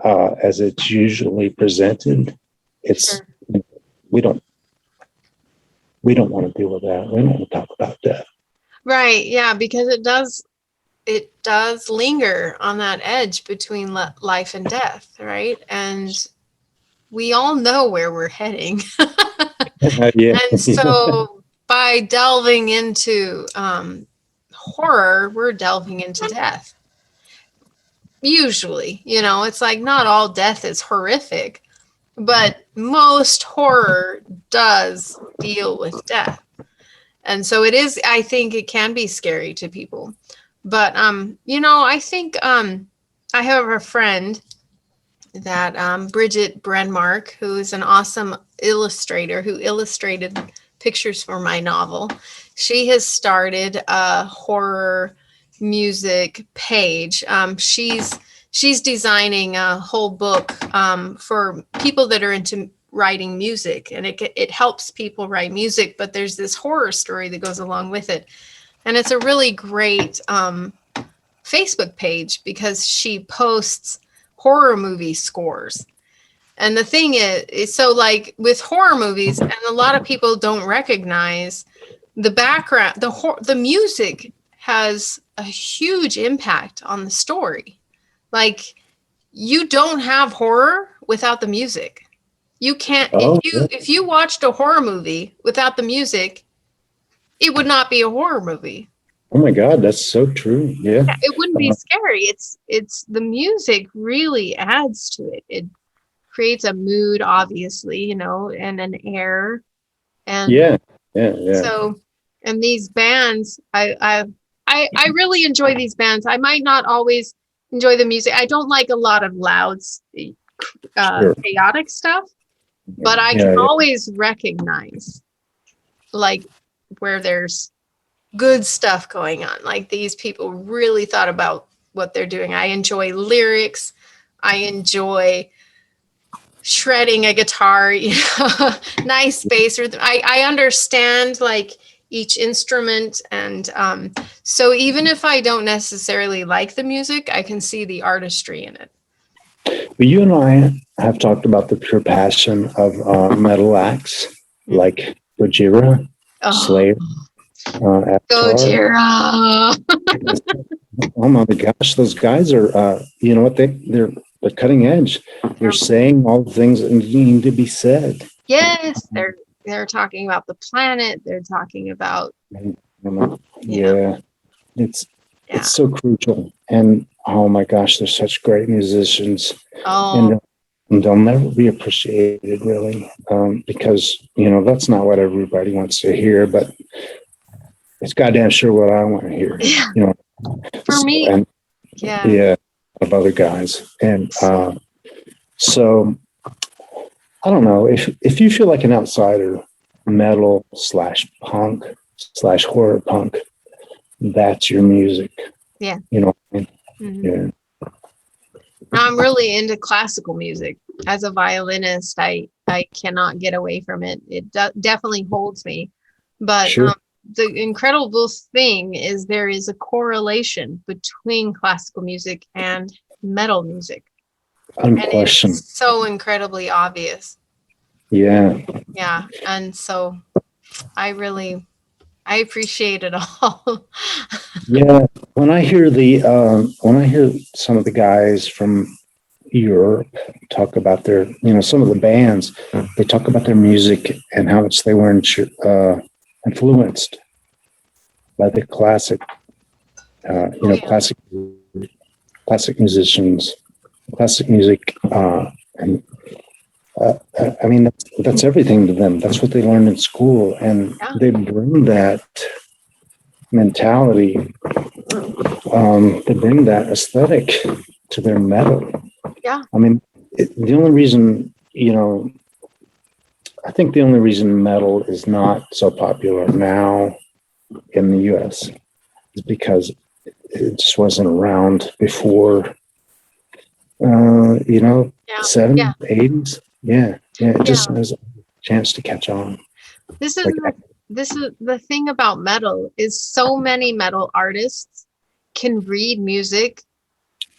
it's usually presented. It's we don't want to deal with that. We don't want to talk about that. Right. Yeah, because it does linger on that edge between life and death, right? And we all know where we're heading. Yeah. And so by delving into horror, we're delving into death. Usually, it's like not all death is horrific, but most horror does deal with death. And so it is, I think it can be scary to people. But, I think I have a friend that Bridget Brenmark, who is an awesome illustrator who illustrated pictures for my novel. She has started a horror music page. She's designing a whole book for people that are into writing music, and it helps people write music, but there's this horror story that goes along with it. And it's a really great Facebook page because she posts horror movie scores. And the thing is so like with horror movies, and a lot of people don't recognize the background, the music has a huge impact on the story. Like, you don't have horror without the music. You can't, if you watched a horror movie without the music, it would not be a horror movie. Oh my God, that's so true. Yeah. It wouldn't be scary. It's the music really adds to it. It creates a mood, obviously, and an air. And yeah. So, and these bands, I really enjoy these bands. I might not always enjoy the music. I don't like a lot of loud, chaotic stuff, but I can always recognize like where there's good stuff going on. Like, these people really thought about what they're doing. I enjoy lyrics. I enjoy shredding a guitar, nice bass. I understand like each instrument. And so even if I don't necessarily like the music, I can see the artistry in it. Well, you and I have talked about the pure passion of metal acts like Gojira, Slayer, Gojira. Oh my gosh, those guys are, you know what, they're cutting edge. They're saying all the things that need to be said. Yes, they're talking about the planet. They're talking about it's so crucial. And oh my gosh, they're such great musicians. And they'll never be appreciated, really, because that's not what everybody wants to hear, but it's goddamn sure what I want to hear. For me, of other guys. And so I don't know, if you feel like an outsider, metal / punk / horror punk, that's your music. Yeah. Mm-hmm. Yeah. I'm really into classical music. As a violinist, I I cannot get away from it. It definitely holds me. But Sure. the incredible thing is there is a correlation between classical music and metal music. And Unquestioned. it's so incredibly obvious. Yeah. Yeah. And so I appreciate it all. Yeah. When I hear some of the guys from Europe talk about their, some of the bands, they talk about their music and how much they were influenced by the classic, classic musicians, classic music, and I mean that's everything to them. That's what they learned in school, and Yeah. they bring that mentality. They bring that aesthetic to their metal. Yeah. I mean, the only reason, I think the only reason metal is not so popular now in the US is because it just wasn't around before, Yeah. 70s, Yeah. 80s. Yeah. It just Yeah. has a chance to catch on. This is Like, this is the thing about metal is so many metal artists can read music.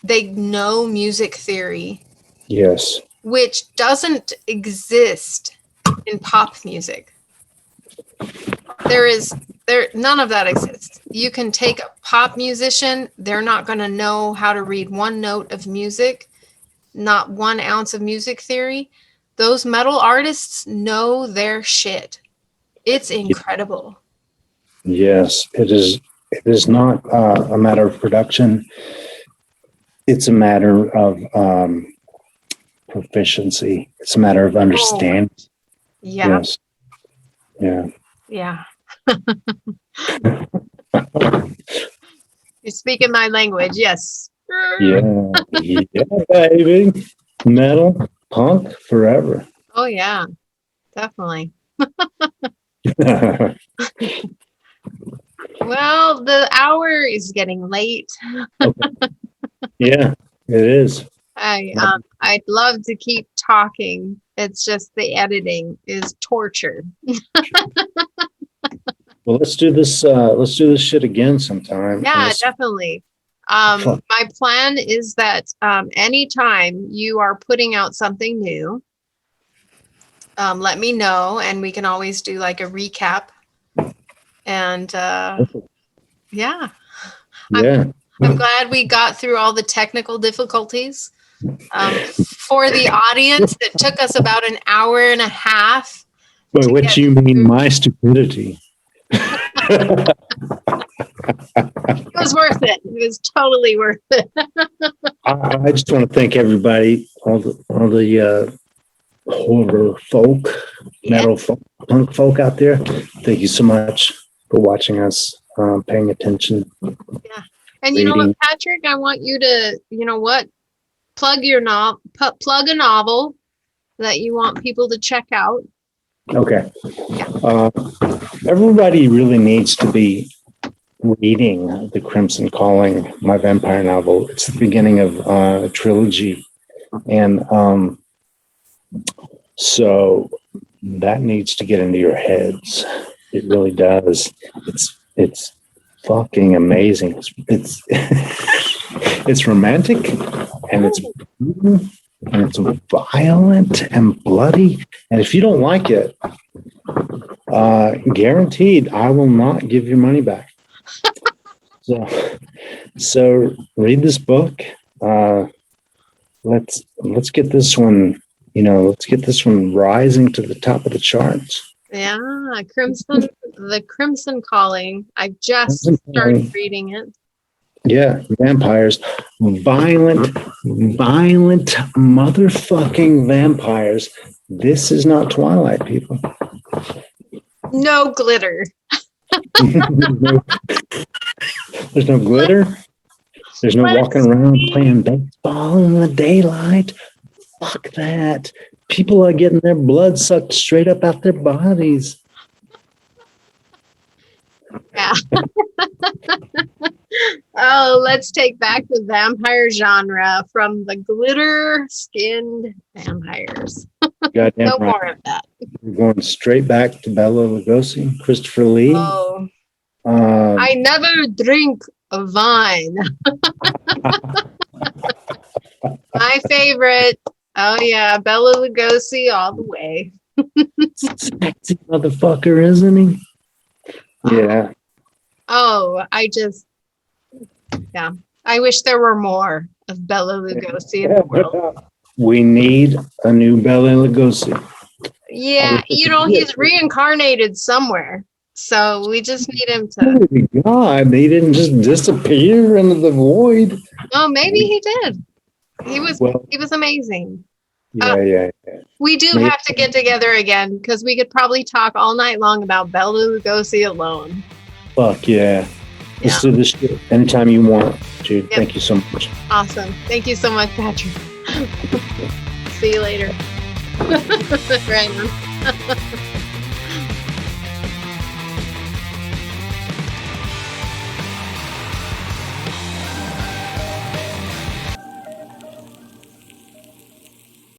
They know music theory, yes. which doesn't exist in pop music. None of that exists. You can take a pop musician, they're not going to know how to read one note of music, not 1 ounce of music theory. Those metal artists know their shit. It's incredible. Yes, it is. It is not a matter of production. It's a matter of proficiency. It's a matter of understanding. Yeah. Yes. Yeah. Yeah. You're speaking my language. Yes. Yeah. Yeah, baby. Metal, punk, forever. Oh, yeah. Definitely. Well, the hour is getting late. Yeah, it is. I'd love to keep talking. It's just the editing is torture. Well, let's do this. Let's do this shit again sometime. Yeah, definitely. My plan is that anytime you are putting out something new, let me know and we can always do like a recap. And yeah, Yeah. I'm glad we got through all the technical difficulties. For the audience, it took us about an hour and a half. By which you mean my stupidity. It was worth it. It was totally worth it. I just want to thank everybody, all the horror folk, metal folk, punk folk out there. Thank you so much for watching us, paying attention. Yeah. And you know what, Patrick, I want you to, plug a novel that you want people to check out. Okay. Everybody really needs to be reading The Crimson Calling, my vampire novel. It's the beginning of a trilogy. And so that needs to get into your heads. It really does. It's fucking amazing. It's it's romantic and it's brutal and it's violent and bloody. And if you don't like it, guaranteed I will not give your money back. So read this book. Let's get this one, let's get this one rising to the top of the charts. Yeah, The Crimson Calling. I just started reading it. Yeah, vampires, violent motherfucking vampires. This is not Twilight, people. No glitter. There's no glitter. There's no walking around playing baseball in the daylight. Fuck that. People are getting their blood sucked straight up out their bodies. Yeah. Oh, let's take back the vampire genre from the glitter-skinned vampires. Goddamn No right. more of that. We're going straight back to Bela Lugosi, Christopher Lee. Oh, Um, I never drink wine. My favorite. Oh yeah, Bela Lugosi all the way. sexy motherfucker, isn't he? Yeah. Oh, I wish there were more of Bela Lugosi in the world. We need a new Bela Lugosi. Yeah, he's reincarnated somewhere. So we just need him to. God, he didn't just disappear into the void. Oh, maybe he did. He was Well, amazing. yeah. We do Maybe. have to get together again because we could probably talk all night long about Bela Lugosi alone. Fuck yeah. Let's do this shit anytime you want, dude. Yep. Thank you so much. Awesome. Thank you so much, Patrick. See you later. Right on.